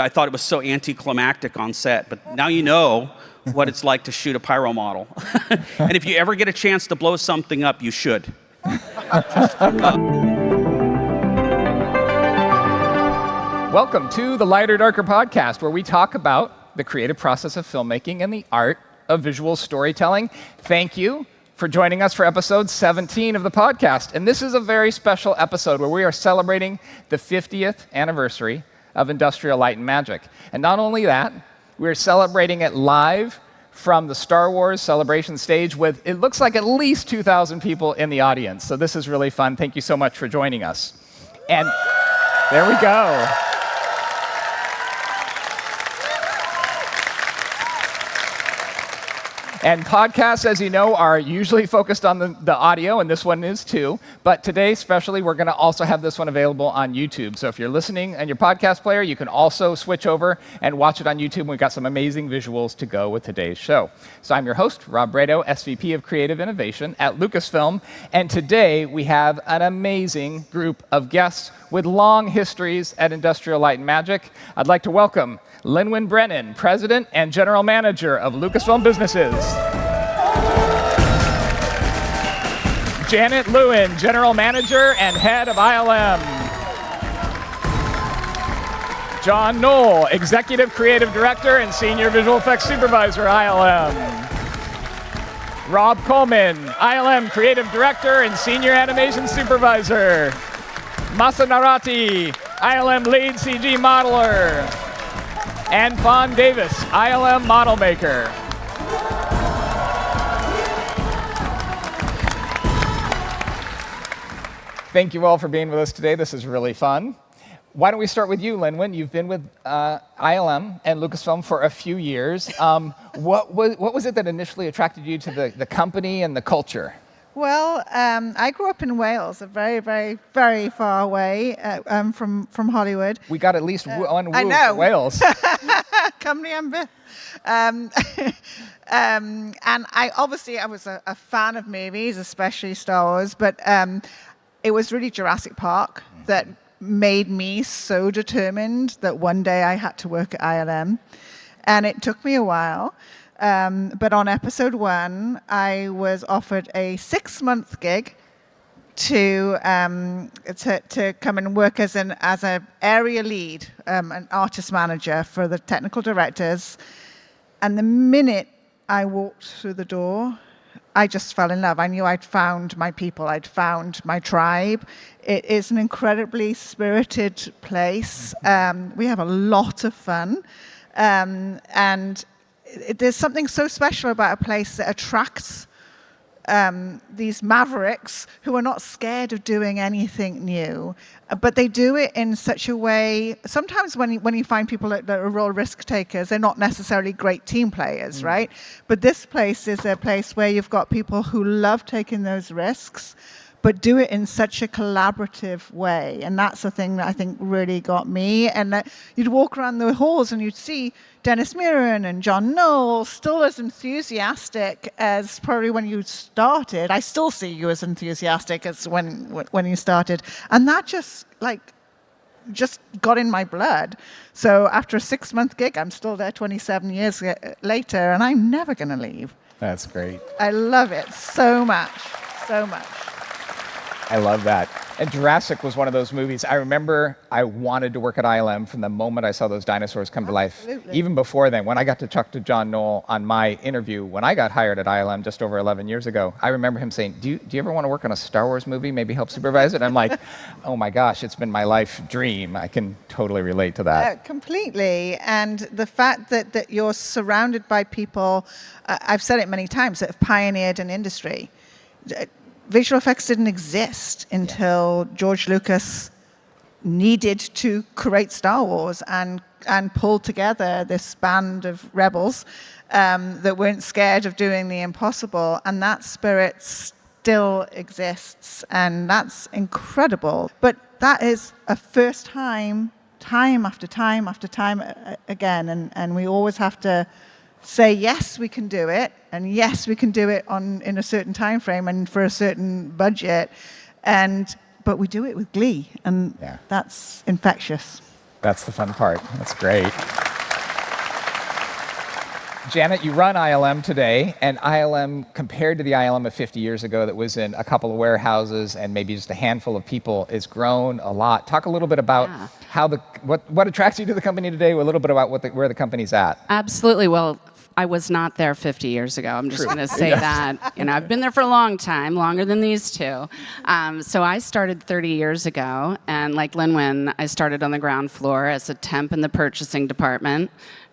I thought it was so anticlimactic on set, but now you know what it's like to shoot a pyro model. And if you ever get a chance to blow something up, you should. Welcome to the Lighter Darker podcast, where we talk about the creative process of filmmaking and the art of visual storytelling. Thank you for joining us for episode 17 of the podcast. And this is a very special episode where we are celebrating the 50th anniversary of Industrial Light and Magic. And not only that, we're celebrating it live from the Star Wars celebration stage with, it looks like, at least 2,000 people in the audience. So this is really fun. Thank you so much for joining us. And there we go. And podcasts, as you know, are usually focused on the audio, and this one is too. But today, especially, we're going to also have this one available on YouTube. So if you're listening on your podcast player, you can also switch over and watch it on YouTube. We've got some amazing visuals to go with today's show. So I'm your host, Rob Brado, SVP of Creative Innovation at Lucasfilm. And today, we have an amazing group of guests with long histories at Industrial Light and Magic. I'd like to welcome Lynwen Brennan, President and General Manager of Lucasfilm Businesses. Janet Lewin, General Manager and Head of ILM. John Knoll, Executive Creative Director and Senior Visual Effects Supervisor, ILM. Rob Coleman, ILM Creative Director and Senior Animation Supervisor. Masa Narita, ILM Lead CG Modeler. And Fon Davis, ILM Model Maker. Thank you all for being with us today. This is really fun. Why don't we start with you, Lynwen? You've been with ILM and Lucasfilm for a few years. What was it that initially attracted you to the company and the culture? Well, I grew up in Wales, a very, very, very far away from Hollywood. We got at least one woo for Wales. Cymru am byth. And I was a fan of movies, especially Star Wars, but it was really Jurassic Park that made me so determined that one day I had to work at ILM. And it took me a while. But on episode 1, I was offered a 6-month gig to come and work as an area lead, an artist manager for the technical directors. And the minute I walked through the door, I just fell in love. I knew I'd found my people. I'd found my tribe. It is an incredibly spirited place. We have a lot of fun. And there's something so special about a place that attracts these mavericks who are not scared of doing anything new, but they do it in such a way. Sometimes when you find people that are real risk takers, they're not necessarily great team players, right? But this place is a place where you've got people who love taking those risks, but do it in such a collaborative way. And that's the thing that I think really got me. And that you'd walk around the halls and you'd see Dennis Muren and John Knoll still as enthusiastic as probably when you started. I still see you as enthusiastic as when you started. And that just got in my blood. So after a 6-month gig, I'm still there 27 years later, and I'm never going to leave. That's great. I love it so much, so much. I love that. And Jurassic was one of those movies. I remember I wanted to work at ILM from the moment I saw those dinosaurs come to life. Absolutely. Even before then, when I got to talk to John Knoll on my interview when I got hired at ILM just over 11 years ago, I remember him saying, do you ever want to work on a Star Wars movie, maybe help supervise it? And I'm like, oh my gosh, it's been my life dream. I can totally relate to that. Completely. And the fact that you're surrounded by people, I've said it many times, that have pioneered an industry. Visual effects didn't exist until George Lucas needed to create Star Wars and pull together this band of rebels that weren't scared of doing the impossible. And that spirit still exists, and that's incredible. But that is a first time after time after time again, and we always have to say, yes, we can do it, and yes, we can do it in a certain time frame and for a certain budget, but we do it with glee, and that's infectious. That's the fun part. That's great. Janet, you run ILM today, and ILM, compared to the ILM of 50 years ago that was in a couple of warehouses and maybe just a handful of people, has grown a lot. Talk a little bit about how what attracts you to the company today, a little bit about where the company's at. Absolutely. Well, I was not there 50 years ago. I'm just going to say that. You know, I've been there for a long time, longer than these two. So I started 30 years ago, and like Lin-Wen, I started on the ground floor as a temp in the purchasing department.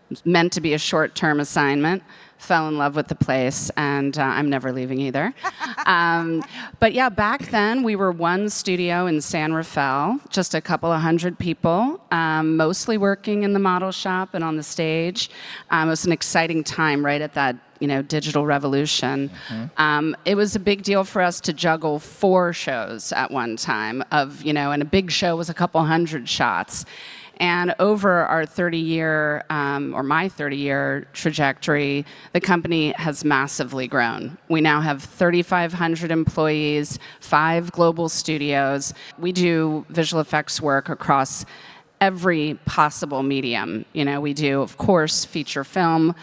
It was meant to be a short-term assignment. Fell in love with the place, and I'm never leaving either. But yeah, back then we were one studio in San Rafael, just a couple of hundred people, mostly working in the model shop and on the stage. It was an exciting time right at that digital revolution. It was a big deal for us to juggle 4 shows at one time and a big show was a couple hundred shots. And over our 30-year, or my 30-year trajectory, the company has massively grown. We now have 3,500 employees, 5 global studios. We do visual effects work across every possible medium. We do, of course, feature film,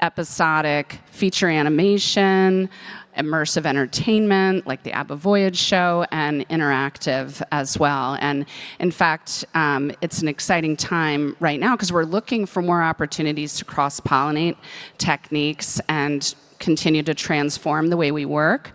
episodic, feature animation, immersive entertainment, like the ABBA Voyage show, and interactive as well. And in fact, it's an exciting time right now because we're looking for more opportunities to cross-pollinate techniques and continue to transform the way we work.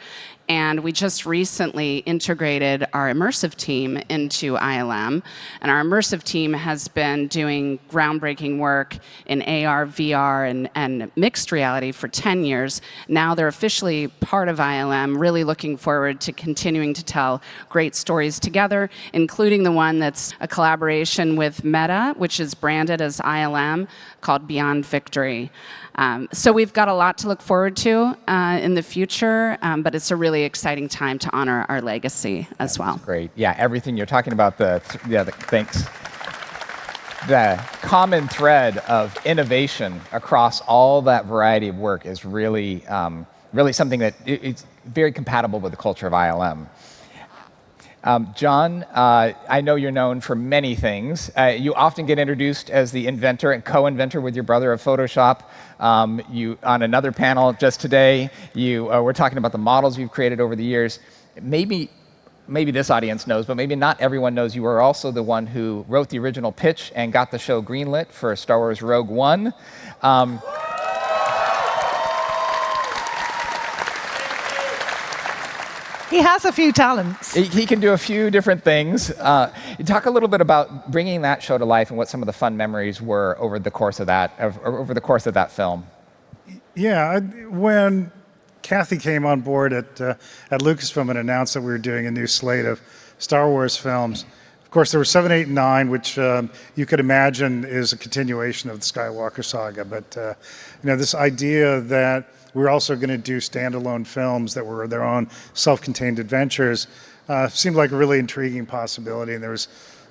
And we just recently integrated our immersive team into ILM. And our immersive team has been doing groundbreaking work in AR, VR, and mixed reality for 10 years. Now they're officially part of ILM, really looking forward to continuing to tell great stories together, including the one that's a collaboration with Meta, which is branded as ILM, called Beyond Victory. So we've got a lot to look forward to in the future, but it's a really exciting time to honor our legacy as well. Great. Yeah, everything you're talking about, thanks. The common thread of innovation across all that variety of work is really, really something that it's very compatible with the culture of ILM. John, I know you're known for many things. You often get introduced as the inventor and co-inventor with your brother of Photoshop. You, on another panel just today, we're talking about the models you've created over the years. Maybe this audience knows, but maybe not everyone knows you were also the one who wrote the original pitch and got the show greenlit for Star Wars Rogue One. He has a few talents. He can do a few different things. You talk a little bit about bringing that show to life and what some of the fun memories were over the course of that film. Yeah, when Kathy came on board at Lucasfilm and announced that we were doing a new slate of Star Wars films, of course there were 7, 8, and 9, which you could imagine is a continuation of the Skywalker saga. But this idea that we're also going to do standalone films that were their own self-contained adventures seemed like a really intriguing possibility. And there was,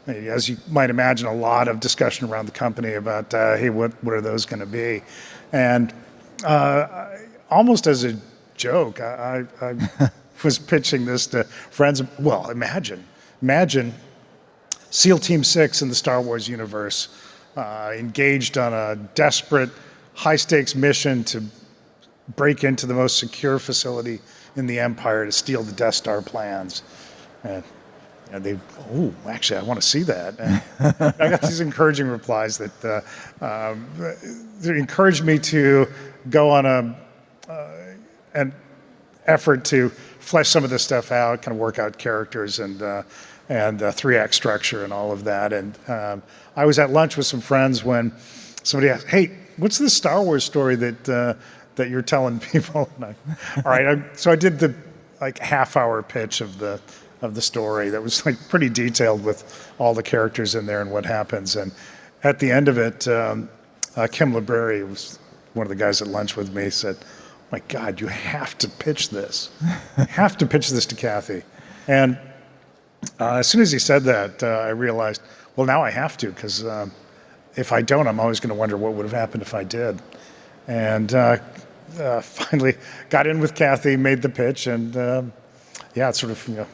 as you might imagine, a lot of discussion around the company about, hey, what are those going to be? And almost as a joke, I was pitching this to friends. Well, imagine SEAL Team 6 in the Star Wars universe, engaged on a desperate, high-stakes mission to break into the most secure facility in the Empire to steal the Death Star plans. And they, actually, I want to see that. And I got these encouraging replies that encouraged me to go on an effort to flesh some of this stuff out, kind of work out characters and 3-act structure and all of that. And I was at lunch with some friends when somebody asked, "Hey, what's this Star Wars story that you're telling people?" All right, so I did the half-hour pitch of the story that was pretty detailed with all the characters in there and what happens. And at the end of it, Kim Library, who was one of the guys at lunch with me, said, "My God, you have to pitch this. You have to pitch this to Kathy." And as soon as he said that, I realized, well, now I have to, because if I don't, I'm always going to wonder what would have happened if I did. And finally got in with Kathy, made the pitch, and it sort of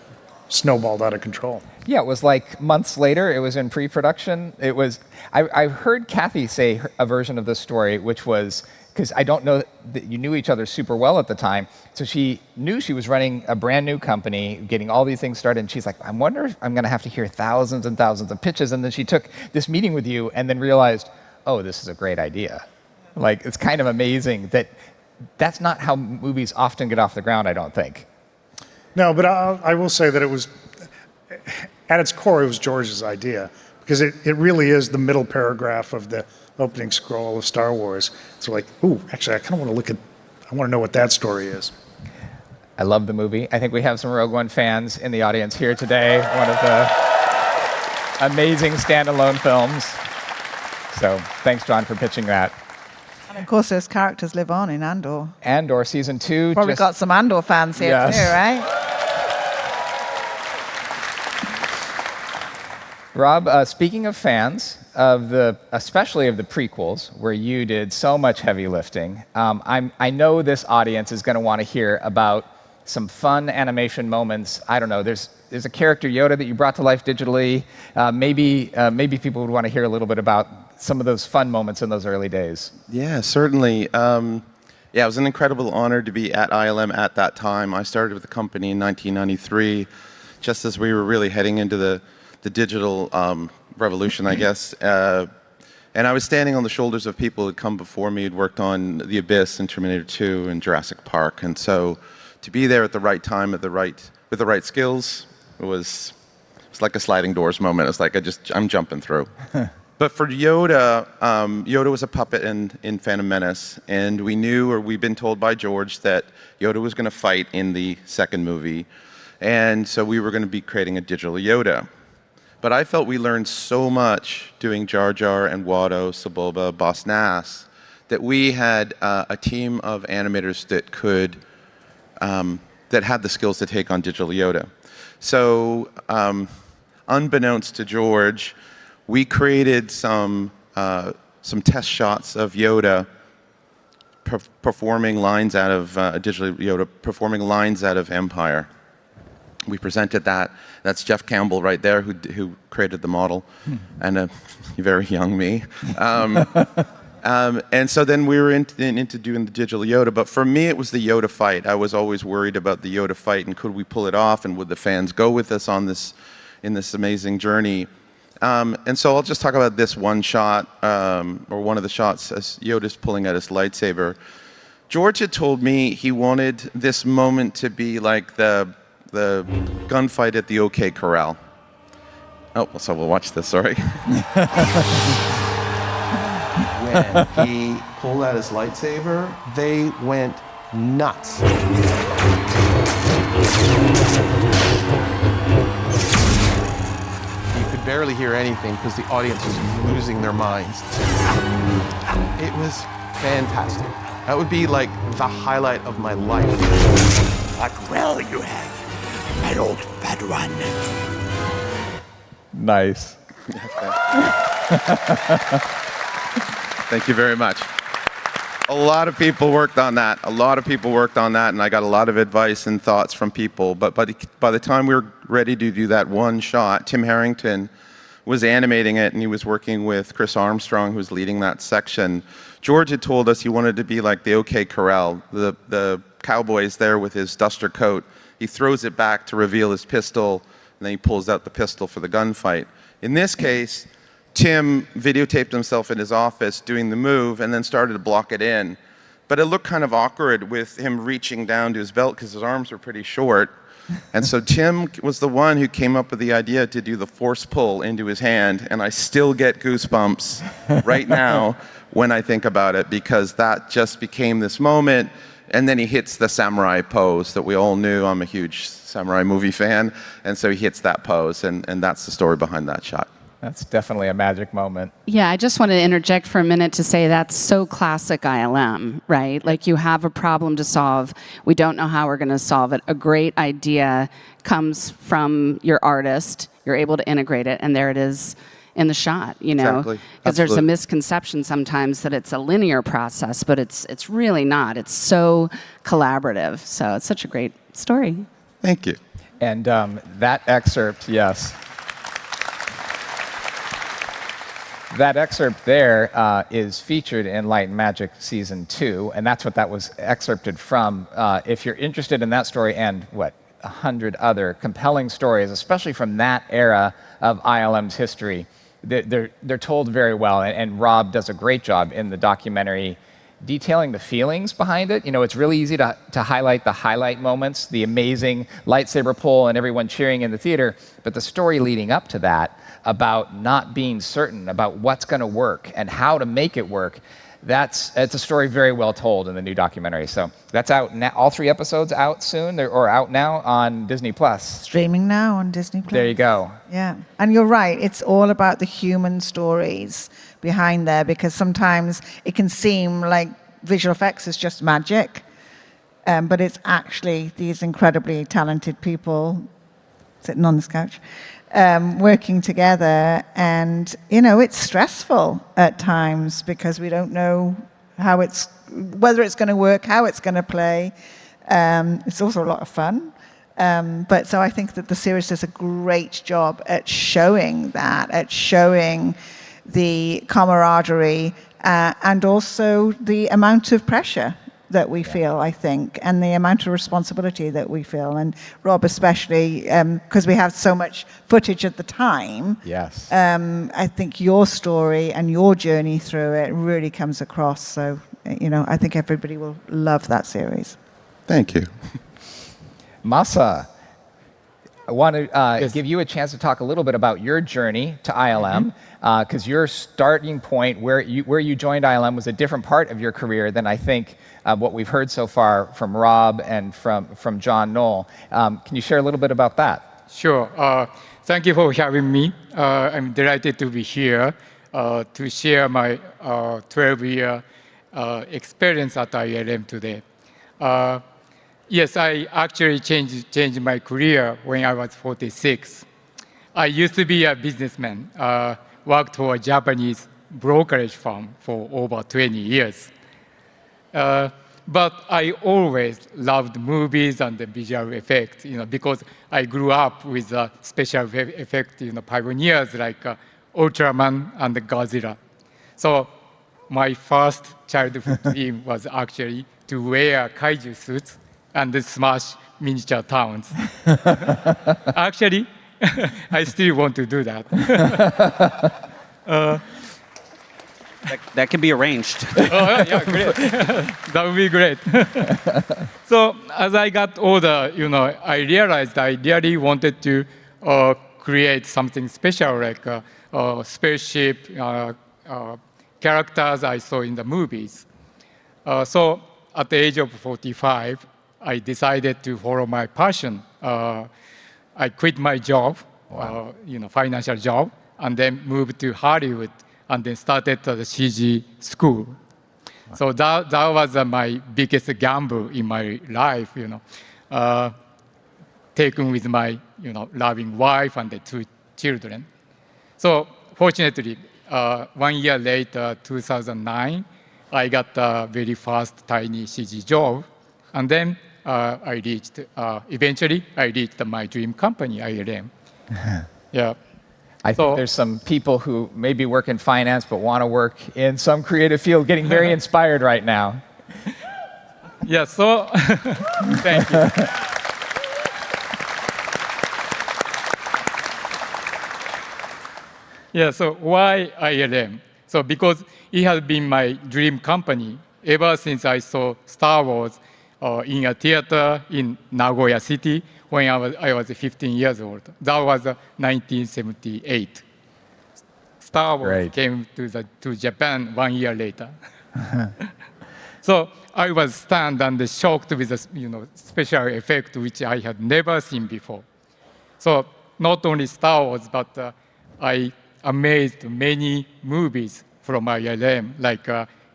snowballed out of control. Yeah, it was like months later. It was in pre-production. It was. I heard Kathy say a version of this story, which was because I don't know that you knew each other super well at the time. So she knew she was running a brand new company, getting all these things started, and she's like, I wonder if I'm going to have to hear thousands and thousands of pitches. And then she took this meeting with you, and then realized, oh, this is a great idea. Like, it's kind of amazing that that's not how movies often get off the ground, I don't think. No, but I will say that it was, at its core, it was George's idea, because it really is the middle paragraph of the opening scroll of Star Wars. It's like, ooh, actually, I kind of want to know what that story is. I love the movie. I think we have some Rogue One fans in the audience here today. One of the amazing standalone films. So thanks, John, for pitching that. And of course, those characters live on in Andor. Andor Season 2. Probably got some Andor fans here Yes. too, right? Rob, speaking of fans, especially of the prequels, where you did so much heavy lifting, I know this audience is going to want to hear about some fun animation moments. I don't know, there's a character, Yoda, that you brought to life digitally. Maybe people would want to hear a little bit about some of those fun moments in those early days. Yeah, certainly. It was an incredible honor to be at ILM at that time. I started with the company in 1993, just as we were really heading into the digital revolution, I guess. And I was standing on the shoulders of people who had come before me, who'd worked on The Abyss and Terminator 2 and Jurassic Park. And so to be there at the right time, with the right skills, it was like a sliding doors moment. It's like I'm jumping through. But for Yoda, Yoda was a puppet in Phantom Menace, and we knew, or we'd been told by George, that Yoda was going to fight in the second movie, and so we were going to be creating a digital Yoda. But I felt we learned so much doing Jar Jar and Watto, Sebulba, Boss Nass, that we had a team of animators that had the skills to take on digital Yoda. So, unbeknownst to George, we created some test shots of Yoda performing lines out of digital Yoda performing lines out of Empire. We presented that. That's Jeff Campbell right there, who created the model, and a very young me. And so then we were into doing the digital Yoda. But for me, it was the Yoda fight. I was always worried about the Yoda fight, and could we pull it off, and would the fans go with us in this amazing journey? And so I'll just talk about this one shot, or one of the shots, as Yoda's pulling out his lightsaber. George had told me he wanted this moment to be like the gunfight at the OK Corral. Oh, so we'll watch this, sorry. When he pulled out his lightsaber, they went nuts. You could barely hear anything because the audience was losing their minds. It was fantastic. That would be like the highlight of my life. What will you have, my old Padawan? Nice. Thank you very much. A lot of people worked on that. And I got a lot of advice and thoughts from people. But by the time we were ready to do that one shot, Tim Harrington was animating it, and he was working with Chris Armstrong, who was leading that section. George had told us he wanted to be like the OK Corral. The cowboy's there with his duster coat. He throws it back to reveal his pistol, and then he pulls out the pistol for the gunfight. In this case, Tim videotaped himself in his office doing the move and then started to block it in. But it looked kind of awkward with him reaching down to his belt because his arms were pretty short. And so Tim was the one who came up with the idea to do the force pull into his hand. And I still get goosebumps right now when I think about it, because that just became this moment. And then he hits the samurai pose that we all knew. I'm a huge samurai movie fan. And so he hits that pose, and that's the story behind that shot. That's definitely a magic moment. Yeah, I just want to interject for a minute to say that's so classic ILM, right? Like, you have a problem to solve. We don't know how we're going to solve it. A great idea comes from your artist. You're able to integrate it, and there it is in the shot, you know? Exactly. Because there's a Absolutely. misconception sometimes that it's a linear process, but it's really not. It's so collaborative. So it's such a great story. Thank you. And that excerpt, yes. That excerpt there is featured in Light and Magic Season 2, and that's what that was excerpted from. If you're interested in that story and, 100 other compelling stories, especially from that era of ILM's history, they're told very well, and Rob does a great job in the documentary detailing the feelings behind it. It's really easy to highlight the highlight moments, the amazing lightsaber pull and everyone cheering in the theater, but the story leading up to that about not being certain about what's going to work and how to make it work, it's a story very well told in the new documentary. So that's out now. All 3 episodes out soon, or out now on Disney+. Streaming now on Disney+. There you go. Yeah, and you're right. It's all about the human stories behind there, because sometimes it can seem like visual effects is just magic, but it's actually these incredibly talented people sitting on this couch working together, and it's stressful at times because we don't know whether it's going to work, how it's going to play. It's also a lot of fun. But so I think that the series does a great job at showing that, at showing the camaraderie and also the amount of pressure that we feel, I think, and the amount of responsibility that we feel. And Rob especially, because we have so much footage at the time. Yes. I think your story and your journey through it really comes across. So, I think everybody will love that series. Thank you. Masa, I want to give you a chance to talk a little bit about your journey to ILM, because your starting point where you joined ILM was a different part of your career than I think what we've heard so far from Rob and from John Knoll. Can you share a little bit about that? Sure. Thank you for having me. I'm delighted to be here to share my 12-year experience at ILM today. Yes, I actually changed my career when I was 46. I used to be a businessman, worked for a Japanese brokerage firm for over 20 years. But I always loved movies and the visual effects, because I grew up with special effect, pioneers like Ultraman and Godzilla. So my first childhood dream was actually to wear kaiju suits and smash miniature towns. Actually, I still want to do that. That can be arranged. Oh, yeah, great. That would be great. So as I got older, I realized I really wanted to create something special, like spaceship characters I saw in the movies. So at the age of 45, I decided to follow my passion. I quit my job, financial job, and then moved to Hollywood, and then started the CG school. Wow. So that was my biggest gamble in my life, taken with my, loving wife and the 2 children. So fortunately, 1 year later, 2009, I got a very first tiny CG job, and then eventually I reached my dream company, ILM. Yeah. I think there's some people who maybe work in finance but want to work in some creative field getting very inspired right now. Yeah, so thank you. Yeah, so why ILM? So because it has been my dream company ever since I saw Star Wars in a theater in Nagoya City when I was 15 years old. That was 1978. Star Wars came to Japan 1 year later. So I was stunned and shocked with the special effect which I had never seen before. So not only Star Wars, but I amazed many movies from ILM, like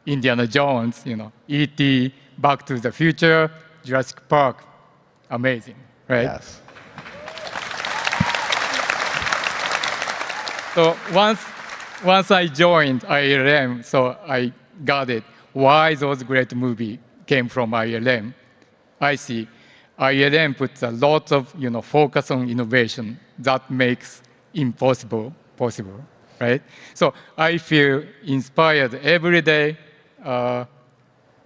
Indiana Jones, E.T., Back to the Future, Jurassic Park. Amazing, right? Yes. So once I joined ILM, so I got it. Why those great movies came from ILM? I see. ILM puts a lot of focus on innovation that makes impossible possible. right? So I feel inspired every day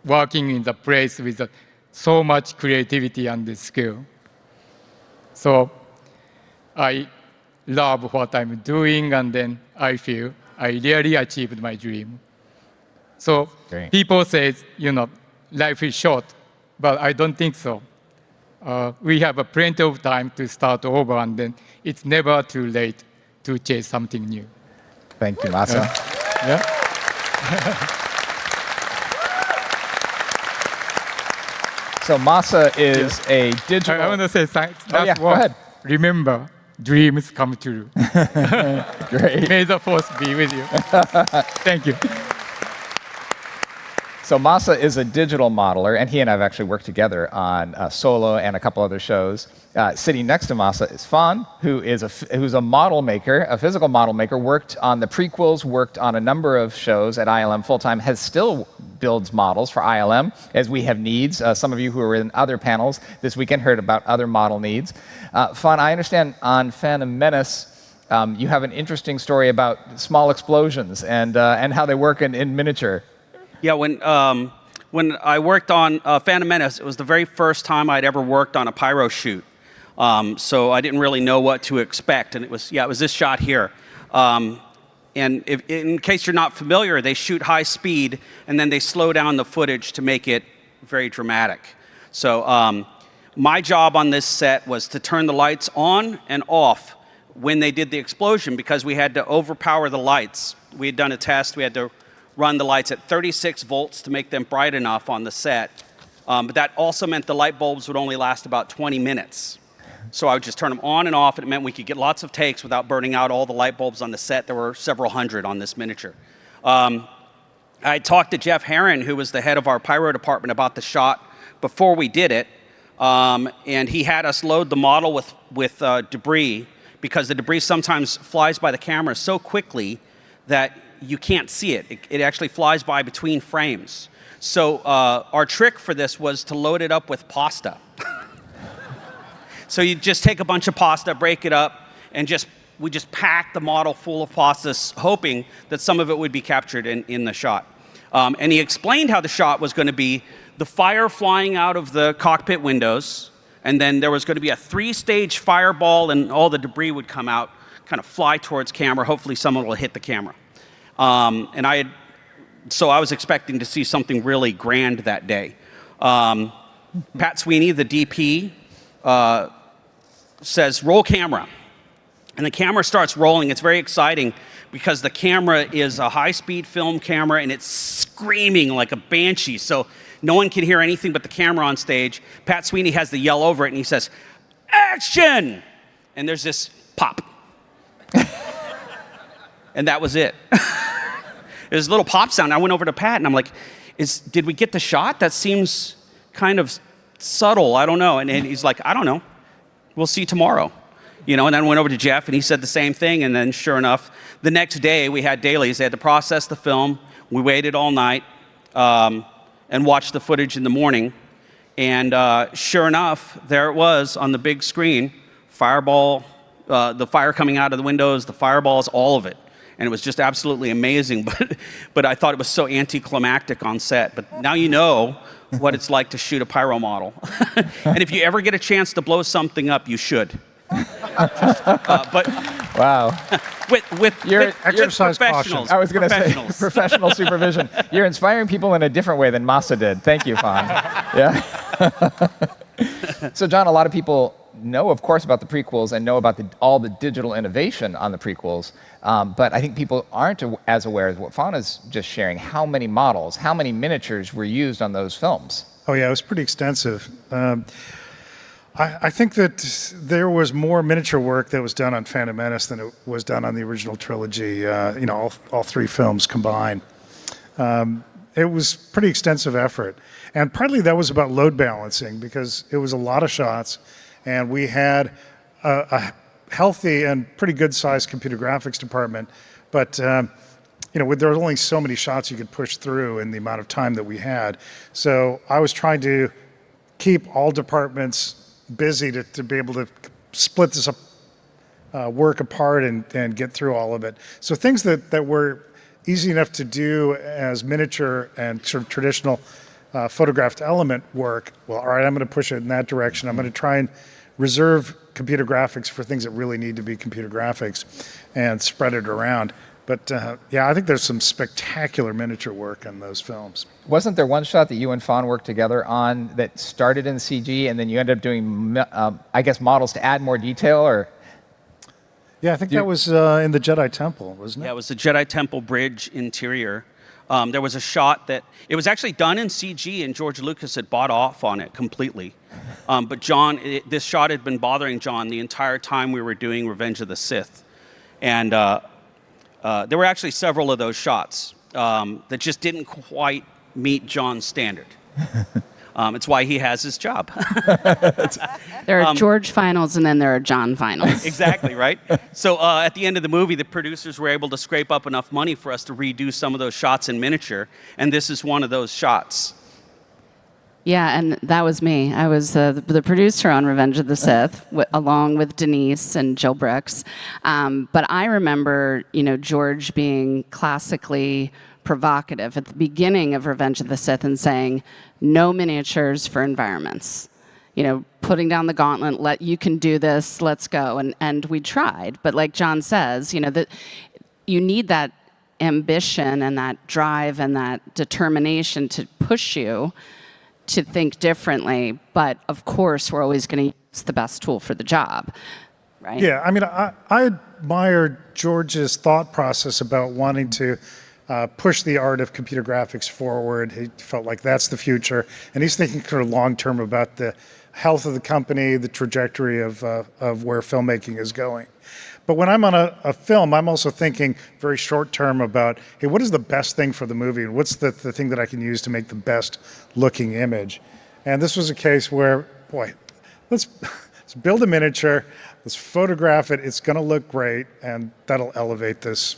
working in the place with so much creativity and skill. So I love what I'm doing, and then I feel I really achieved my dream. So Great. people say, life is short, but I don't think so. We have plenty of time to start over, and then it's never too late to chase something new. Thank you, Masa. Yeah. So Masa is a digital. I want to say Oh, yeah, go ahead. Remember, dreams come true. Great. May the force be with you. Thank you. So Masa is a digital modeler, and he and I have actually worked together on Solo and a couple other shows. Sitting next to Masa is Fon, who's a model maker, a physical model maker, worked on the prequels, worked on a number of shows at ILM full-time, still builds models for ILM as we have needs. Some of you who are in other panels this weekend heard about other model needs. Fon, I understand on Phantom Menace, you have an interesting story about small explosions and how they work in miniature. Yeah, when I worked on Phantom Menace, it was the very first time I'd ever worked on a pyro shoot. So I didn't really know what to expect, and it was this shot here. And in case you're not familiar, they shoot high speed, and then they slow down the footage to make it very dramatic. So my job on this set was to turn the lights on and off when they did the explosion, because we had to overpower the lights. We had done a test. We had to run the lights at 36 volts to make them bright enough on the set. But that also meant the light bulbs would only last about 20 minutes. So I would just turn them on and off, and it meant we could get lots of takes without burning out all the light bulbs on the set. There were several hundred on this miniature. I talked to Jeff Herron, who was the head of our pyro department, about the shot before we did it. And he had us load the model with debris, because the debris sometimes flies by the camera so quickly that you can't see it. It actually flies by between frames. So our trick for this was to load it up with pasta. So you just take a bunch of pasta, break it up, and we just packed the model full of pasta, hoping that some of it would be captured in the shot. And he explained how the shot was going to be the fire flying out of the cockpit windows, and then there was going to be a 3-stage fireball, and all the debris would come out, kind of fly towards camera. Hopefully someone will hit the camera. So I was expecting to see something really grand that day. Pat Sweeney, the DP, says, "Roll camera." And the camera starts rolling. It's very exciting because the camera is a high-speed film camera, and it's screaming like a banshee. So no one can hear anything but the camera on stage. Pat Sweeney has the yell over it, and he says, "Action!" And there's this pop. And that was it. There's a little pop sound. I went over to Pat, and I'm like, did we get the shot? That seems kind of subtle. I don't know. And he's like, "I don't know. We'll see tomorrow." And then I went over to Jeff, and he said the same thing. And then sure enough, the next day we had dailies. They had to process the film. We waited all night and watched the footage in the morning. And sure enough, there it was on the big screen, fireball, the fire coming out of the windows, the fireballs, all of it. And it was just absolutely amazing. But I thought it was so anticlimactic on set. But now you know what it's like to shoot a pyro model. And if you ever get a chance to blow something up, you should. But Wow. with exercise professionals. I was going to say Professionals. professional supervision. You're inspiring people in a different way than Masa did. Thank you, Fon. Yeah. So, John, a lot of people know, of course, about the prequels and know about all the digital innovation on the prequels. But I think people aren't as aware as what Fon is just sharing, how many models, how many miniatures were used on those films. Oh, yeah, it was pretty extensive. I think that there was more miniature work that was done on Phantom Menace than it was done on the original trilogy, all 3 films combined. It was pretty extensive effort. And partly that was about load balancing, because it was a lot of shots, and we had a healthy and pretty good-sized computer graphics department, but there were only so many shots you could push through in the amount of time that we had. So I was trying to keep all departments busy to be able to split this up work apart and get through all of it. So things that were easy enough to do as miniature and sort of traditional photographed element work, well, all right, I'm going to push it in that direction. I'm going to try and reserve computer graphics for things that really need to be computer graphics and spread it around. But yeah, I think there's some spectacular miniature work in those films. Wasn't there one shot that you and Fon worked together on that started in CG and then you ended up doing, I guess, models to add more detail? Or yeah, I think that was in the Jedi Temple, wasn't it? Yeah, it was the Jedi Temple bridge interior. There was a shot that, it was actually done in CG and George Lucas had bought off on it completely. But John, this shot had been bothering John the entire time we were doing Revenge of the Sith. And there were actually several of those shots that just didn't quite meet John's standard. It's why he has his job. There are George finals and then there are John finals. Exactly, right? So at the end of the movie, the producers were able to scrape up enough money for us to redo some of those shots in miniature, and this is one of those shots. Yeah, and that was me. I was the producer on Revenge of the Sith, along with Denise and Jill Brooks. But I remember, George being classically provocative at the beginning of Revenge of the Sith and saying, "No miniatures for environments." Putting down the gauntlet. You can do this. Let's go. And we tried. But like John says, that you need that ambition and that drive and that determination to push you to think differently, but of course we're always going to use the best tool for the job, right? Yeah, I mean, I admire George's thought process about wanting to push the art of computer graphics forward. He felt like that's the future, and he's thinking sort of long-term about the health of the company, the trajectory of where filmmaking is going. But when I'm on a film, I'm also thinking very short-term about, hey, what is the best thing for the movie? And what's the thing that I can use to make the best looking image? And this was a case where, boy, let's build a miniature, let's photograph it, it's going to look great, and that'll elevate this.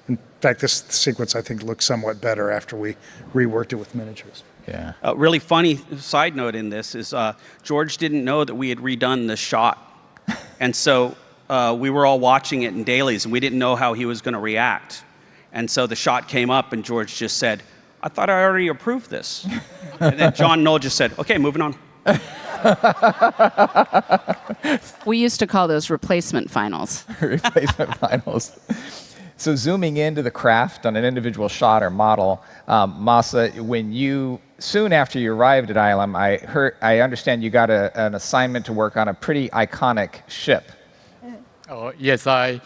In fact, this sequence, I think, looks somewhat better after we reworked it with miniatures. yeah. A really funny side note in this is George didn't know that we had redone the shot. And so we were all watching it in dailies, and we didn't know how he was going to react. And so the shot came up, and George just said, "I thought I already approved this." And then John Knoll just said, "Okay, moving on." We used to call those replacement finals. Replacement finals. So zooming into the craft on an individual shot or model, Masa, soon after you arrived at ILM, I understand you got an assignment to work on a pretty iconic ship. Oh, yes, I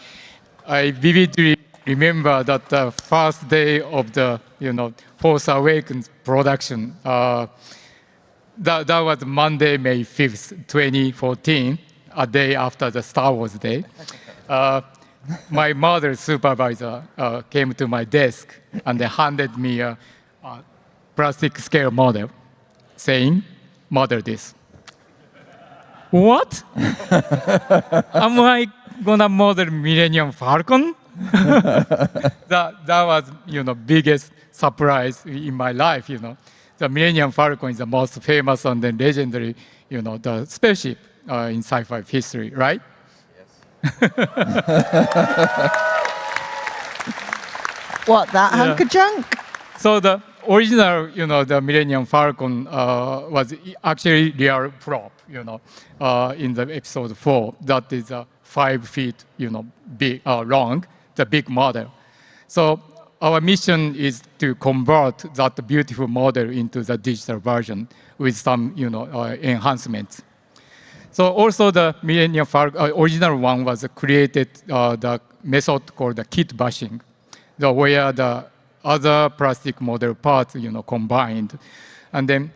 vividly remember that the first day of the Force Awakens production. That was Monday, May 5th, 2014, a day after the Star Wars Day. My mother's supervisor came to my desk and they handed me a plastic scale model, saying, "Model this." What? Am I gonna model Millennium Falcon? that was biggest surprise in my life. The Millennium Falcon is the most famous and then legendary the spaceship in sci-fi history, right? What, that hunk of junk? So the original, the Millennium Falcon was actually real prop, in the episode 4. That is 5 feet, big, long, the big model. So our mission is to convert that beautiful model into the digital version with some, enhancements. So also the Millennium Falcon, original one was created the method called the kit bashing, where the other plastic model parts, combined. And then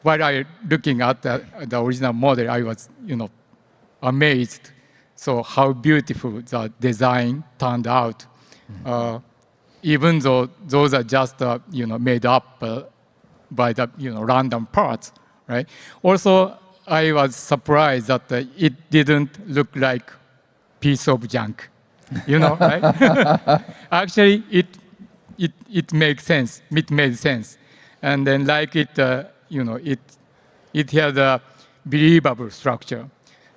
while I looking at the original model, I was, amazed. So how beautiful the design turned out. Even though those are just, made up by the, random parts, right? Also, I was surprised that it didn't look like piece of junk, right? Actually, it makes sense. It made sense, and then like it, it had a believable structure.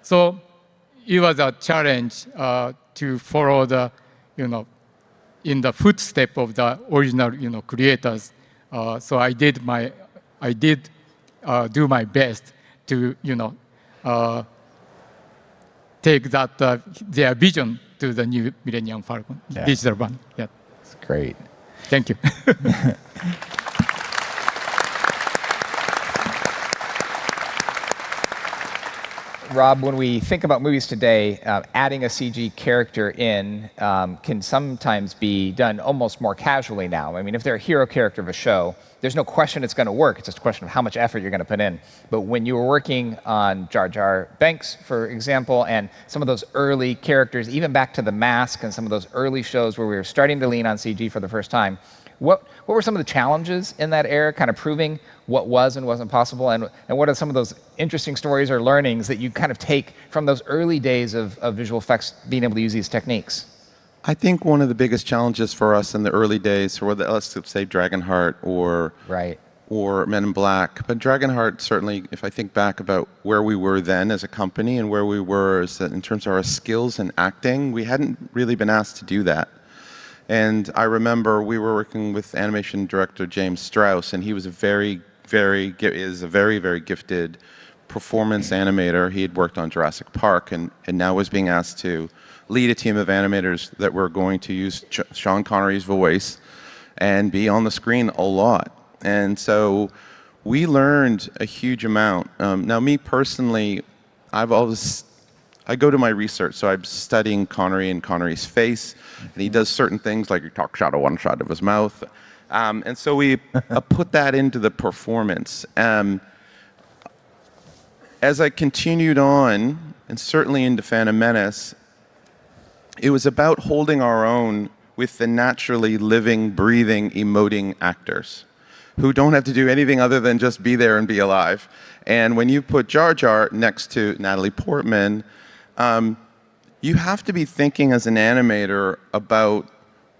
So it was a challenge to follow the, in the footstep of the original, creators. So I did do my best to, take that their vision to the new Millennium Falcon digital one. Yeah, It's great. thank you. Rob, when we think about movies today, adding a CG character in can sometimes be done almost more casually now. I mean, if they're a hero character of a show, there's no question it's going to work. It's just a question of how much effort you're going to put in. But when you were working on Jar Jar Binks, for example, and some of those early characters, even back to The Mask and some of those early shows where we were starting to lean on CG for the first time, what were some of the challenges in that era, kind of proving what was and wasn't possible? And what are some of those interesting stories or learnings that you kind of take from those early days of visual effects being able to use these techniques? I think one of the biggest challenges for us in the early days, or let's say Dragonheart or Men in Black, but Dragonheart certainly, if I think back about where we were then as a company and where we were in terms of our skills in acting, we hadn't really been asked to do that. And I remember we were working with animation director James Strauss, and he was a very, very gifted performance animator. He had worked on Jurassic Park, and now was being asked to lead a team of animators that were going to use Sean Connery's voice and be on the screen a lot. And so we learned a huge amount. Now, me personally, I go to my research, so I'm studying Connery and Connery's face, and he does certain things like he talks out of one side of his mouth. And so we put that into the performance. As I continued on, and certainly into Phantom Menace, it was about holding our own with the naturally living, breathing, emoting actors who don't have to do anything other than just be there and be alive. And when you put Jar Jar next to Natalie Portman, you have to be thinking as an animator about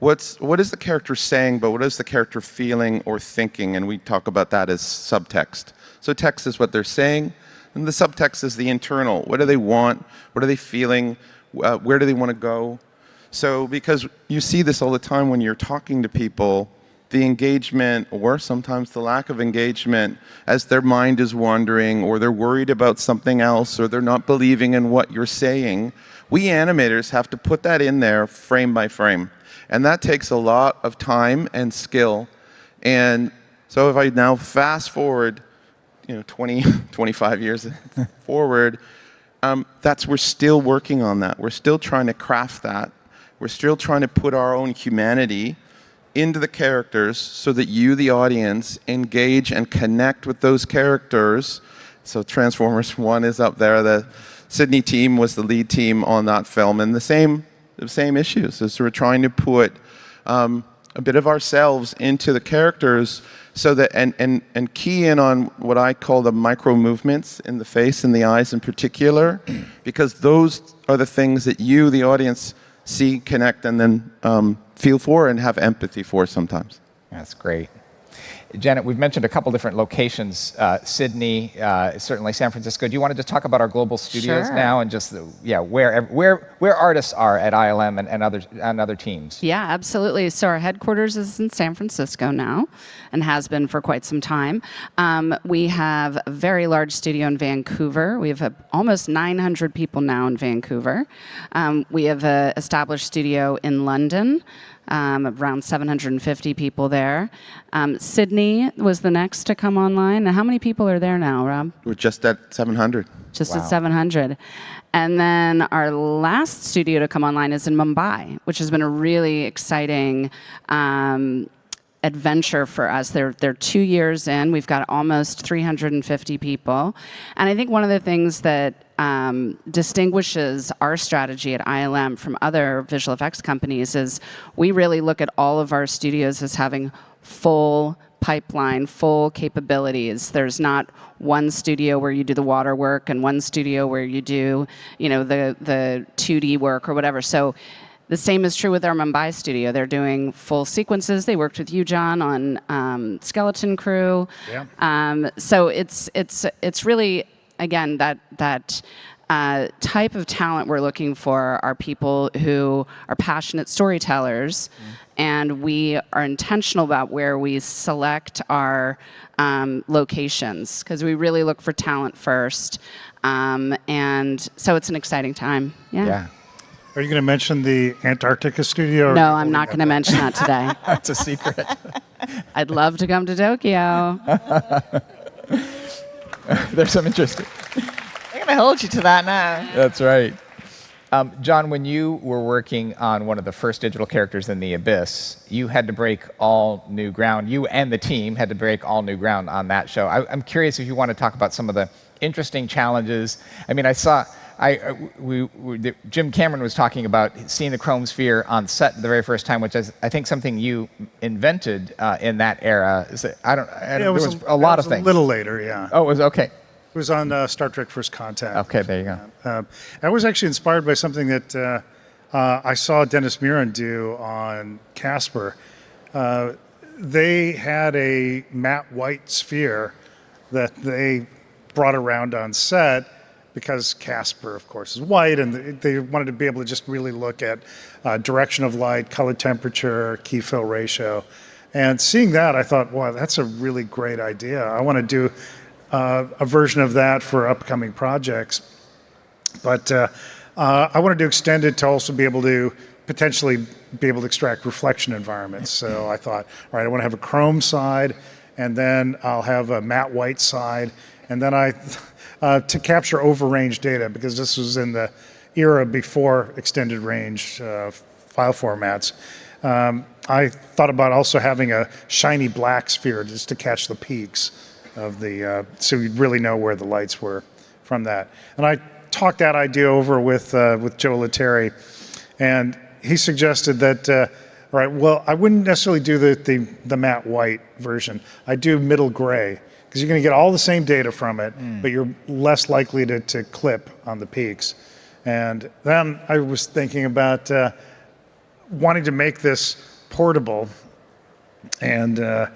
what is the character saying, but what is the character feeling or thinking, and we talk about that as subtext. So text is what they're saying, and the subtext is the internal. What do they want? What are they feeling? Where do they want to go? So because you see this all the time when you're talking to people, the engagement, or sometimes the lack of engagement, as their mind is wandering, or they're worried about something else, or they're not believing in what you're saying, we animators have to put that in there frame by frame. And that takes a lot of time and skill. And so if I now fast forward, 20, 25 years forward, we're still working on that. We're still trying to craft that. We're still trying to put our own humanity into the characters so that you, the audience, engage and connect with those characters. So Transformers 1 is up there. The Sydney team was the lead team on that film, and the same issues as we're trying to put a bit of ourselves into the characters so that and key in on what I call the micro movements in the face and the eyes in particular, because those are the things that you, the audience, see, connect, and then feel for and have empathy for sometimes. That's great. Janet, we've mentioned a couple different locations, Sydney, certainly San Francisco. Do you want to just talk about our global studios now and just where artists are at ILM and other teams? Yeah, absolutely. So our headquarters is in San Francisco now, and has been for quite some time. We have a very large studio in Vancouver. We have almost 900 people now in Vancouver. We have an established studio in London. Around 750 people there. Sydney was the next to come online. And how many people are there now, Rob? We're just at 700. Just at 700. And then our last studio to come online is in Mumbai, which has been a really exciting adventure for us. They're 2 years in. We've got almost 350 people. And I think one of the things that distinguishes our strategy at ILM from other visual effects companies is we really look at all of our studios as having full pipeline, full capabilities. There's not one studio where you do the water work and one studio where you do, the 2D work or whatever. So the same is true with our Mumbai studio. They're doing full sequences. They worked with you, John, on Skeleton Crew. Yeah. So it's really, again, that type of talent we're looking for are people who are passionate storytellers, and we are intentional about where we select our locations, because we really look for talent first. And so it's an exciting time. Yeah. Are you going to mention the Antarctica studio? No, I'm not going to mention that today. That's a secret. I'd love to come to Tokyo. There's some interest. I'm going to hold you to that now. That's right. John, when you were working on one of the first digital characters in The Abyss, you had to break all new ground. You and the team had to break all new ground on that show. I'm curious if you want to talk about some of the interesting challenges. I mean, Jim Cameron was talking about seeing the chrome sphere on set the very first time, which is, I think, something you invented in that era. There was a lot of things. A little later, yeah. Oh, it was okay. It was on Star Trek First Contact. Okay, there you go. I was actually inspired by something that I saw Dennis Muren do on Casper. They had a matte white sphere that they brought around on set because Casper, of course, is white, and they wanted to be able to just really look at direction of light, color temperature, key fill ratio. And seeing that, I thought, wow, that's a really great idea. I want to do a version of that for upcoming projects. But I wanted to extend it to also be able to potentially be able to extract reflection environments. So I thought, all right, I want to have a chrome side, and then I'll have a matte white side, and then to capture over-range data, because this was in the era before extended range file formats. I thought about also having a shiny black sphere just to catch the peaks of the, so you'd really know where the lights were from that. And I talked that idea over with Joe Lettieri, and he suggested that, all right, well, I wouldn't necessarily do the matte white version. I'd do middle gray, because you're going to get all the same data from it, but you're less likely to clip on the peaks. And then I was thinking about wanting to make this portable, and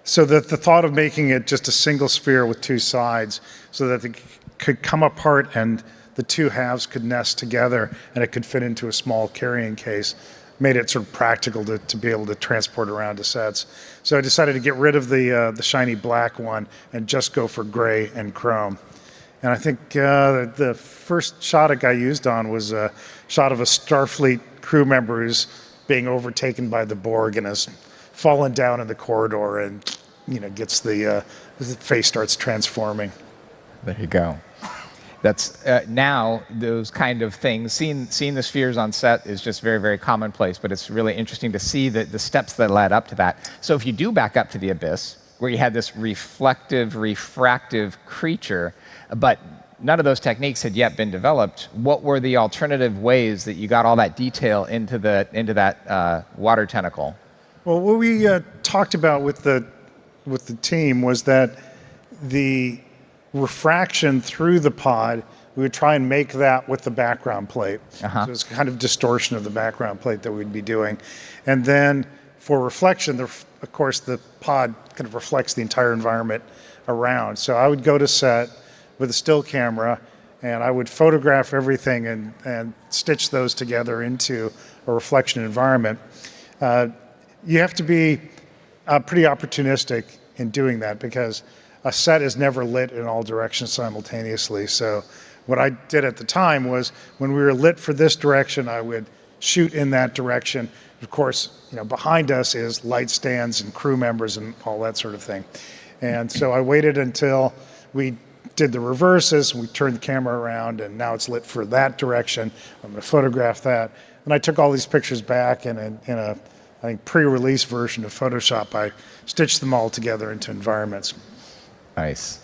so that the thought of making it just a single sphere with two sides so that it could come apart and the two halves could nest together and it could fit into a small carrying case made it sort of practical to be able to transport around to sets. So I decided to get rid of the shiny black one and just go for gray and chrome. And I think the first shot it got used on was a shot of a Starfleet crew member who's being overtaken by the Borg and has fallen down in the corridor, and gets the face starts transforming. There you go. That's now those kind of things. Seeing the spheres on set is just very, very commonplace, but it's really interesting to see the steps that led up to that. So if you do back up to The Abyss, where you had this reflective, refractive creature, but none of those techniques had yet been developed, what were the alternative ways that you got all that detail into that water tentacle? Well, what we talked about with the team was that the refraction through the pod, we would try and make that with the background plate. So it's kind of distortion of the background plate that we'd be doing. And then for reflection, of course, the pod kind of reflects the entire environment around. So I would go to set with a still camera, and I would photograph everything and stitch those together into a reflection environment. You have to be pretty opportunistic in doing that, because a set is never lit in all directions simultaneously. So what I did at the time was, when we were lit for this direction, I would shoot in that direction. Of course, behind us is light stands and crew members and all that sort of thing. And so I waited until we did the reverses, we turned the camera around, and now it's lit for that direction. I'm going to photograph that. And I took all these pictures back, and in a I think pre-release version of Photoshop, I stitched them all together into environments. Nice.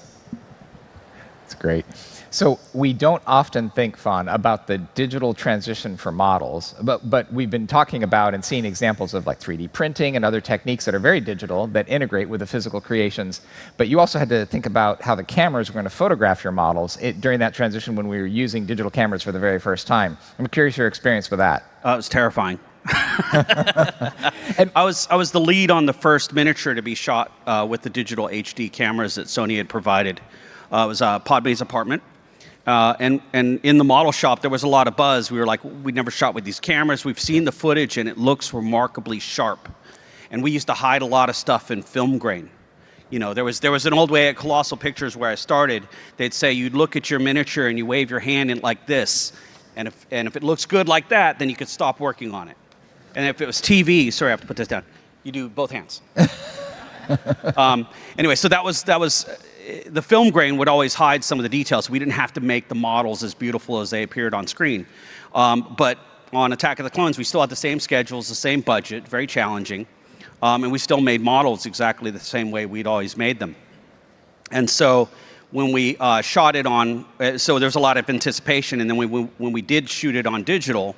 That's great. So we don't often think, Fon, about the digital transition for models, but we've been talking about and seeing examples of like 3D printing and other techniques that are very digital that integrate with the physical creations. But you also had to think about how the cameras were going to photograph your models during that transition when we were using digital cameras for the very first time. I'm curious your experience with that. It was terrifying. I was the lead on the first miniature to be shot with the digital HD cameras that Sony had provided. It was Padme's apartment, And in the model shop, there was a lot of buzz. We were like, we never shot with these cameras. We've seen the footage, and it looks remarkably sharp. And we used to hide a lot of stuff in film grain. You know, there was an old way at Colossal Pictures where I started. They'd say you'd look at your miniature and you wave your hand in like this, and if it looks good like that, then you could stop working on it. And if it was TV, sorry, I have to put this down. You do both hands. Anyway, so that was the film grain would always hide some of the details. We didn't have to make the models as beautiful as they appeared on screen. But on Attack of the Clones, we still had the same schedules, the same budget, very challenging. And we still made models exactly the same way we'd always made them. And so when we shot it on, so there's a lot of anticipation, and then when we did shoot it on digital,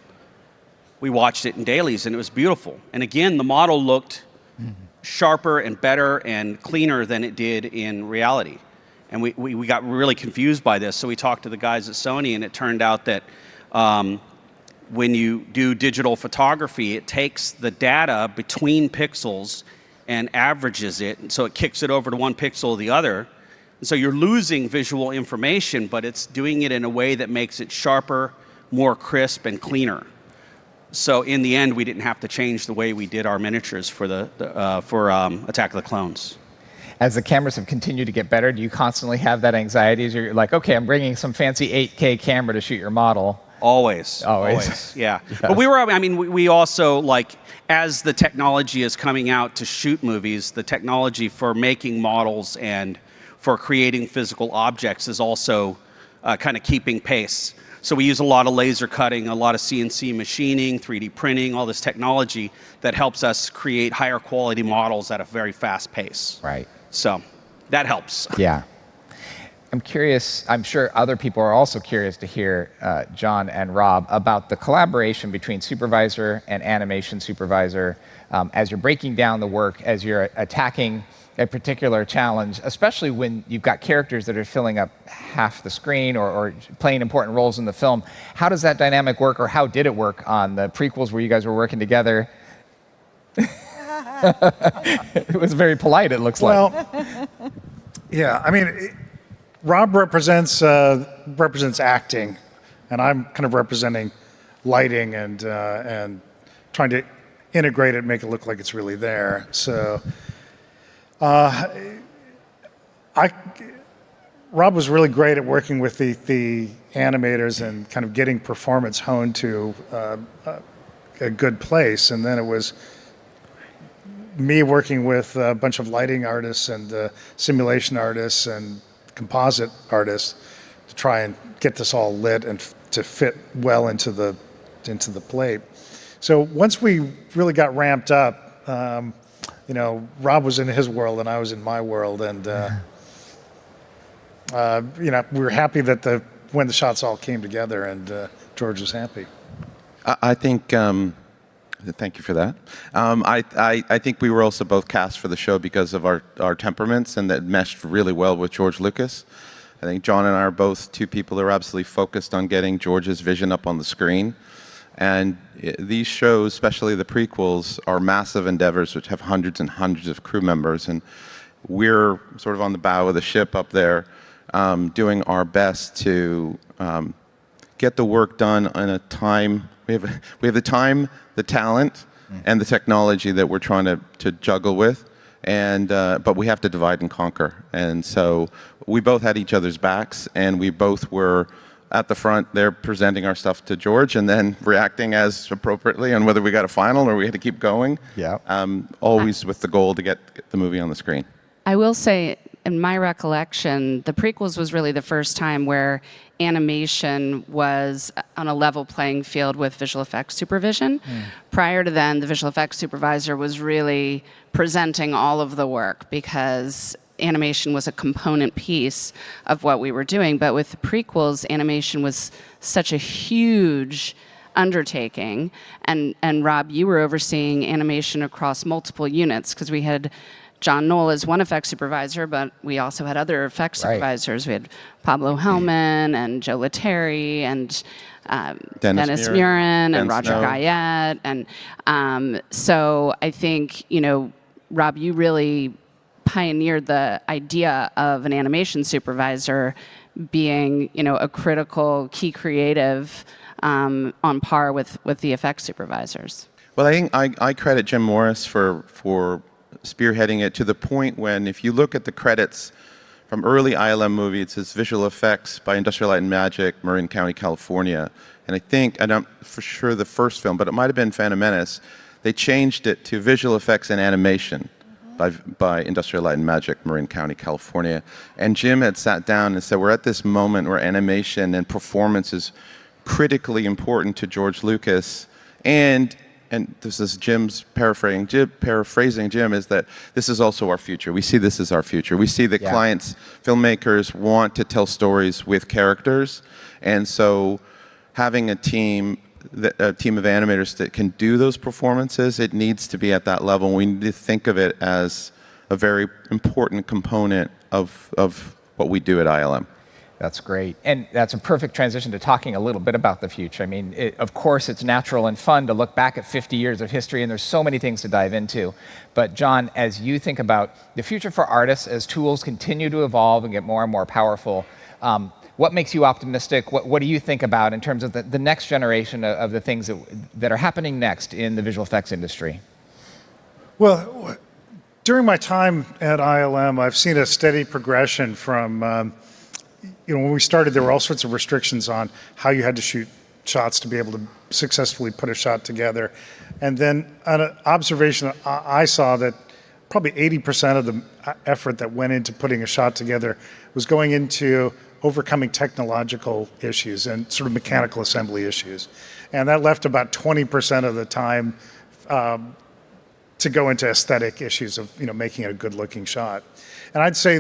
we watched it in dailies, and it was beautiful. And again, the model looked sharper and better and cleaner than it did in reality. And we got really confused by this, so we talked to the guys at Sony, and it turned out that when you do digital photography, it takes the data between pixels and averages it, and so it kicks it over to one pixel or the other. And so you're losing visual information, but it's doing it in a way that makes it sharper, more crisp, and cleaner. So in the end, we didn't have to change the way we did our miniatures for Attack of the Clones. As the cameras have continued to get better, do you constantly have that anxiety as you're like, okay, I'm bringing some fancy 8K camera to shoot your model? Always. Yeah. Yes. But we also, like, as the technology is coming out to shoot movies, the technology for making models and for creating physical objects is also kind of keeping pace. So we use a lot of laser cutting, a lot of CNC machining, 3D printing, all this technology that helps us create higher quality models at a very fast pace. Right. So that helps. Yeah. I'm curious, I'm sure other people are also curious to hear, John and Rob, about the collaboration between supervisor and animation supervisor as you're breaking down the work, as you're attacking a particular challenge, especially when you've got characters that are filling up half the screen or playing important roles in the film. How does that dynamic work, or how did it work on the prequels where you guys were working together? It was very polite, it looks like. Well, yeah, I mean, Rob represents acting, and I'm kind of representing lighting and trying to integrate it, make it look like it's really there. So, Rob was really great at working with the animators and kind of getting performance honed to a good place, and then it was me working with a bunch of lighting artists and simulation artists and composite artists to try and get this all lit and to fit well into the plate. So once we really got ramped up, Rob was in his world and I was in my world, and we were happy that when the shots all came together, and George was happy. I think. Thank you for that. I think we were also both cast for the show because of our temperaments, and that meshed really well with George Lucas. I think John and I are both two people who are absolutely focused on getting George's vision up on the screen. And these shows, especially the prequels, are massive endeavors which have hundreds and hundreds of crew members. And we're sort of on the bow of the ship up there doing our best to get the work done in a time. We have the time, the talent, and the technology that we're trying to juggle with, but we have to divide and conquer. And so we both had each other's backs, and we both were at the front there presenting our stuff to George and then reacting as appropriately on whether we got a final or we had to keep going. Yeah. Always with the goal to get the movie on the screen. I will say, in my recollection, the prequels was really the first time where animation was on a level playing field with visual effects supervision. Prior to then, the visual effects supervisor was really presenting all of the work because animation was a component piece of what we were doing. But with the prequels, animation was such a huge undertaking. And Rob, you were overseeing animation across multiple units because we had John Knoll as one effects supervisor, but we also had other effects supervisors. We had Pablo Hellman and Joe Letteri and Dennis Murin and Roger Guyette. And so I think, Rob, you really pioneered the idea of an animation supervisor being, a critical key creative on par with the effects supervisors. Well, I think I credit Jim Morris for spearheading it to the point when, if you look at the credits from early ILM movies, it says visual effects by Industrial Light and Magic, Marin County, California. And I think, and I'm for sure the first film, but it might have been Phantom Menace, they changed it to visual effects and animation by Industrial Light and Magic, Marin County, California. And Jim had sat down and said, we're at this moment where animation and performance is critically important to George Lucas. And this is Jim's paraphrasing Jim, is that this is also our future. We see this as our future. We see that clients, filmmakers want to tell stories with characters. And so having a team of animators that can do those performances, it needs to be at that level. We need to think of it as a very important component of what we do at ILM. That's great. And that's a perfect transition to talking a little bit about the future. I mean, of course, it's natural and fun to look back at 50 years of history, and there's so many things to dive into. But John, as you think about the future for artists, as tools continue to evolve and get more and more powerful, what makes you optimistic? What do you think about in terms of the next generation of the things that are happening next in the visual effects industry? Well, during my time at ILM, I've seen a steady progression from when we started, there were all sorts of restrictions on how you had to shoot shots to be able to successfully put a shot together. And then an observation, I saw that probably 80% of the effort that went into putting a shot together was going into overcoming technological issues and sort of mechanical assembly issues. And that left about 20% of the time to go into aesthetic issues of making a good-looking shot. And I'd say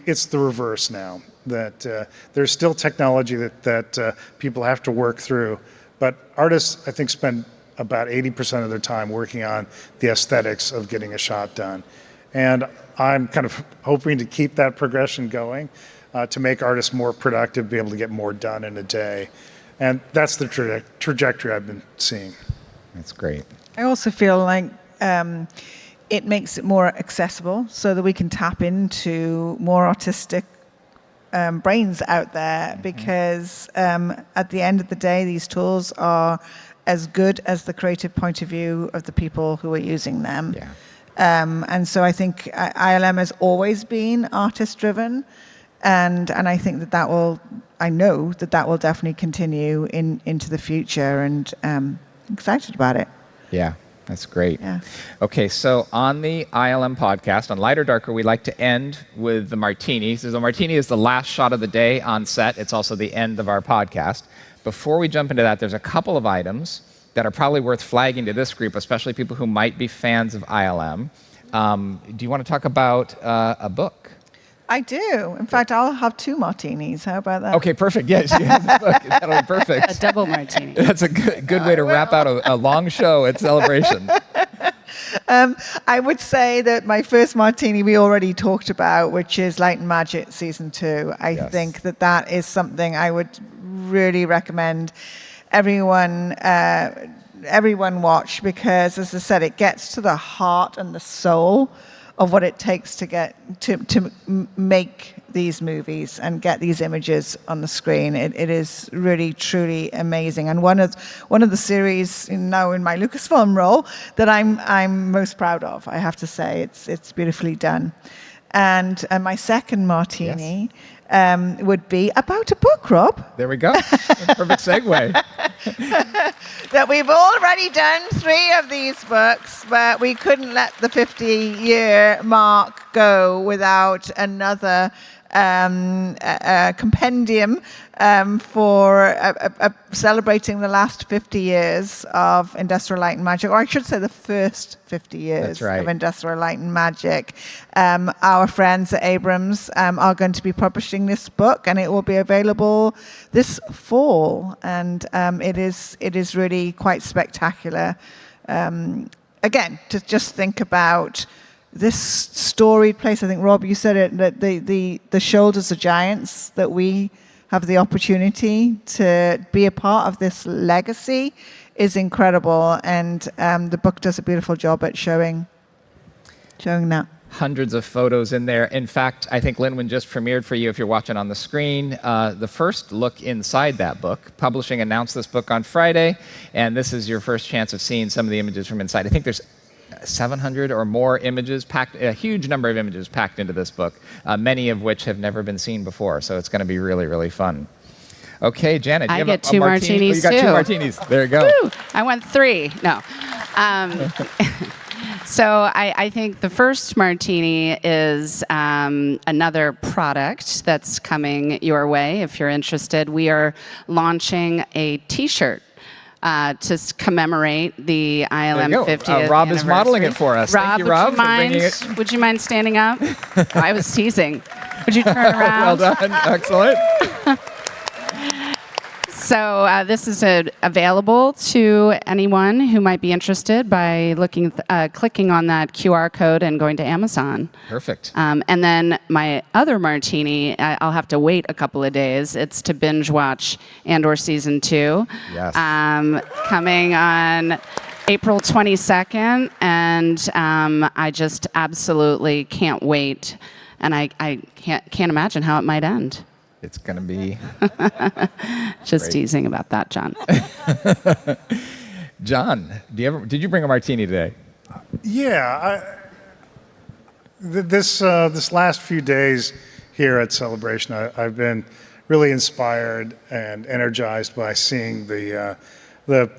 it's the reverse now, that there's still technology that people have to work through, but artists, I think, spend about 80% of their time working on the aesthetics of getting a shot done. And I'm kind of hoping to keep that progression going, to make artists more productive, be able to get more done in a day. And that's the trajectory I've been seeing. That's great. I also feel like it makes it more accessible so that we can tap into more artistic brains out there, because at the end of the day, these tools are as good as the creative point of view of the people who are using them. Yeah. And so I think ILM has always been artist-driven, and I think I know that will definitely continue into the future, and I'm excited about it. Yeah. That's great. Yeah. Okay, so on the ILM podcast, on Lighter Darker, we like to end with the Martini. So the Martini is the last shot of the day on set. It's also the end of our podcast. Before we jump into that, there's a couple of items that are probably worth flagging to this group, especially people who might be fans of ILM. Do you want to talk about a book? I do. In fact, I'll have 2 martinis. How about that? Okay, perfect. Yes, you have the book. That'll be perfect. A double martini. That's a good way to wrap out a long show at Celebration. I would say that my first martini we already talked about, which is Light and Magic Season 2. I think that is something I would really recommend everyone watch, because, as I said, it gets to the heart and the soul of what it takes to make these movies and get these images on the screen. It is really, truly amazing, and one of the series now in my Lucasfilm role that I'm most proud of. I have to say, it's beautifully done. And my second martini would be about a book, Rob. There we go. Perfect segue. That we've already done 3 of these books, but we couldn't let the 50-year mark go without another compendium for celebrating the last 50 years of Industrial Light and Magic, or I should say the first 50 years of Industrial Light and Magic. Our friends at Abrams are going to be publishing this book, and it will be available this fall, and it is really quite spectacular. Again, to just think about this storied place. I think, Rob, you said it, that the shoulders of giants, that we have the opportunity to be a part of this legacy, is incredible. And the book does a beautiful job at showing that. hundreds of photos in there. In fact, I think Linwin just premiered for you, if you're watching on the screen, the first look inside that book. Publishing announced this book on Friday, and this is your first chance of seeing some of the images from inside. I think there's 700 or more images packed, a huge number of images packed into this book, many of which have never been seen before, so it's going to be really, really fun. Okay, Janet, do you I have get a two martini? martinis, Oh, you got too. 2 martinis. There you go. Woo! I went 3. No. So I think the first martini is another product that's coming your way if you're interested. We are launching a T-shirt to commemorate the ILM 50th Rob is modeling it for us. Rob, Thank you, Rob, would for you bringing mind? it. Would you mind standing up? Oh, I was teasing. Would you turn Well around? done. Excellent. So this is available to anyone who might be interested by clicking on that QR code and going to Amazon. Perfect. And then my other martini, I'll have to wait a couple of days. It's to binge watch Andor Season 2. Yes. Coming on April 22nd. And I just absolutely can't wait. And I can't imagine how it might end. It's going to be... Just great. teasing about that, John. John, did you bring a martini today? Yeah, this last few days here at Celebration, I've been really inspired and energized by seeing the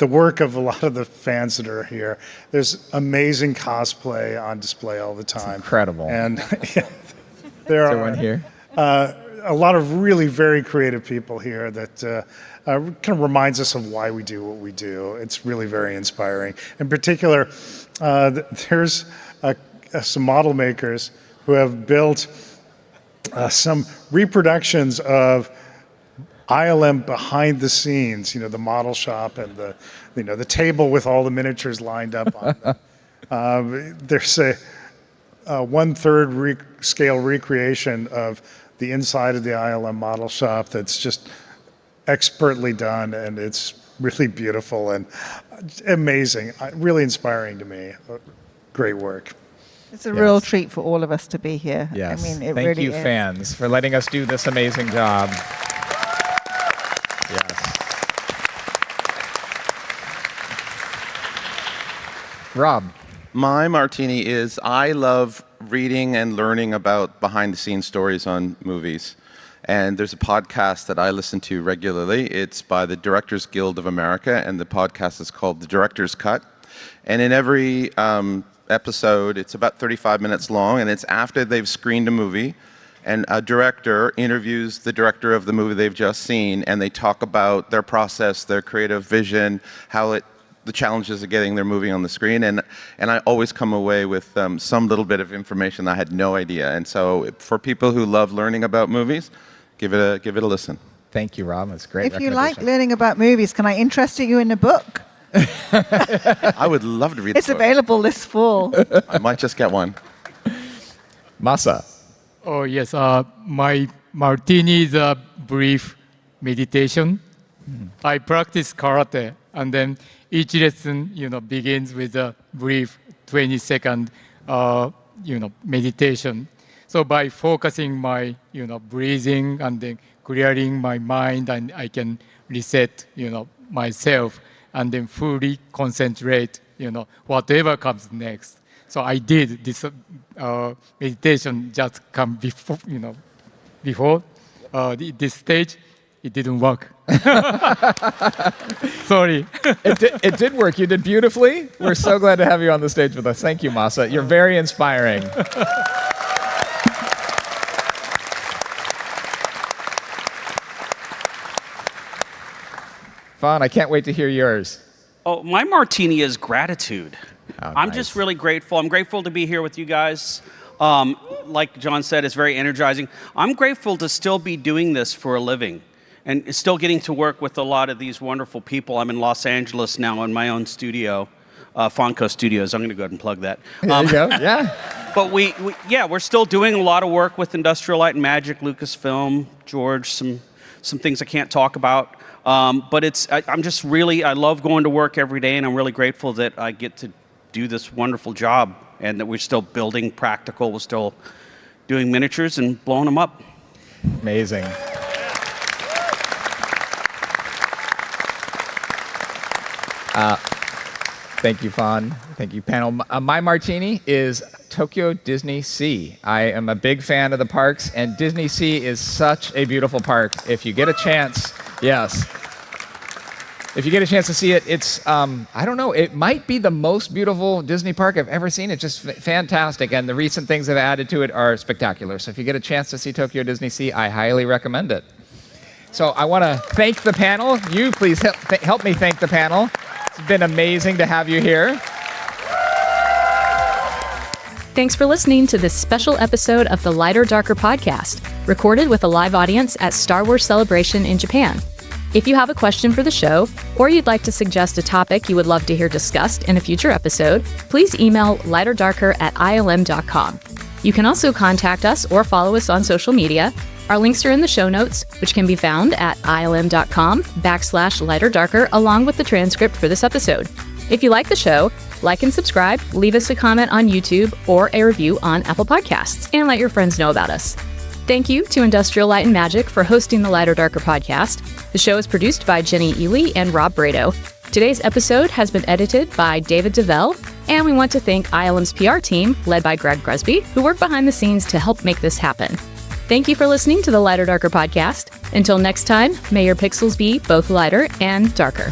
work of a lot of the fans that are here. There's amazing cosplay on display all the time. It's incredible. And there are one here. A lot of really very creative people here that kind of reminds us of why we do what we do. It's really very inspiring. In particular, there's some model makers who have built some reproductions of ILM behind the scenes, the model shop and the table with all the miniatures lined up on them. There's a 1/3 scale recreation of the inside of the ILM model shop that's just expertly done, and it's really beautiful and amazing, really inspiring to me. Great work. It's a real treat for all of us to be here. Yes. I mean, it Thank really you, is. fans, for letting us do this amazing job. Yes. Rob. My martini is I love reading and learning about behind-the-scenes stories on movies. And there's a podcast that I listen to regularly. It's by the Directors Guild of America, and the podcast is called The Director's Cut. And in every episode, it's about 35 minutes long, and it's after they've screened a movie, and a director interviews the director of the movie they've just seen, and they talk about their process, their creative vision, the challenges of getting their movie on the screen, and I always come away with some little bit of information I had no idea. And so, for people who love learning about movies, give it a listen. Thank you, Rob. That's great. If you like learning about movies, can I interest you in a book? I would love to read. It's the book. available this fall. I might just get one. Masa. Oh, yes. My martini is a brief meditation. I practice karate, and then each lesson, begins with a brief 20-second, meditation. So by focusing my, breathing and then clearing my mind, and I can reset, myself, and then fully concentrate, whatever comes next. So I did this meditation just come before this stage. It didn't work. Sorry. It did work. You did beautifully. We're so glad to have you on the stage with us. Thank you, Masa. You're very inspiring. Fon, I can't wait to hear yours. Oh, my martini is gratitude. Oh, I'm nice. just really grateful. I'm grateful to be here with you guys. Like John said, it's very energizing. I'm grateful to still be doing this for a living and still getting to work with a lot of these wonderful people. I'm in Los Angeles now in my own studio, Fonco Studios. I'm going to go ahead and plug that. There you go. Yeah. But we're still doing a lot of work with Industrial Light and Magic, Lucasfilm, George, some things I can't talk about. But I'm just really, I love going to work every day, and I'm really grateful that I get to do this wonderful job. and that we're still building practical, we're still doing miniatures and blowing them up. Amazing. Thank you, Fon. Thank you, panel. My Martini is Tokyo Disney Sea. I am a big fan of the parks, and Disney Sea is such a beautiful park. If you get a chance, yes. If you get a chance to see it, it's, I don't know, it might be the most beautiful Disney park I've ever seen. It's just fantastic, and the recent things they've added to it are spectacular. So if you get a chance to see Tokyo Disney Sea, I highly recommend it. So I want to thank the panel. You please help me thank the panel. It's been amazing to have you here. Thanks for listening to this special episode of the Lighter Darker podcast, recorded with a live audience at Star Wars Celebration in Japan. If you have a question for the show, or you'd like to suggest a topic you would love to hear discussed in a future episode, please email lighterdarker@ilm.com. You can also contact us or follow us on social media. Our links are in the show notes, which can be found at ilm.com/lighterdarker, along with the transcript for this episode. If you like the show, like and subscribe, leave us a comment on YouTube or a review on Apple Podcasts, and let your friends know about us. Thank you to Industrial Light and Magic for hosting the Lighter Darker podcast. The show is produced by Jenny Ely and Rob Brado. Today's episode has been edited by David DeVell, and we want to thank ILM's PR team, led by Greg Gresby, who worked behind the scenes to help make this happen. Thank you for listening to the Lighter Darker podcast. Until next time, may your pixels be both lighter and darker.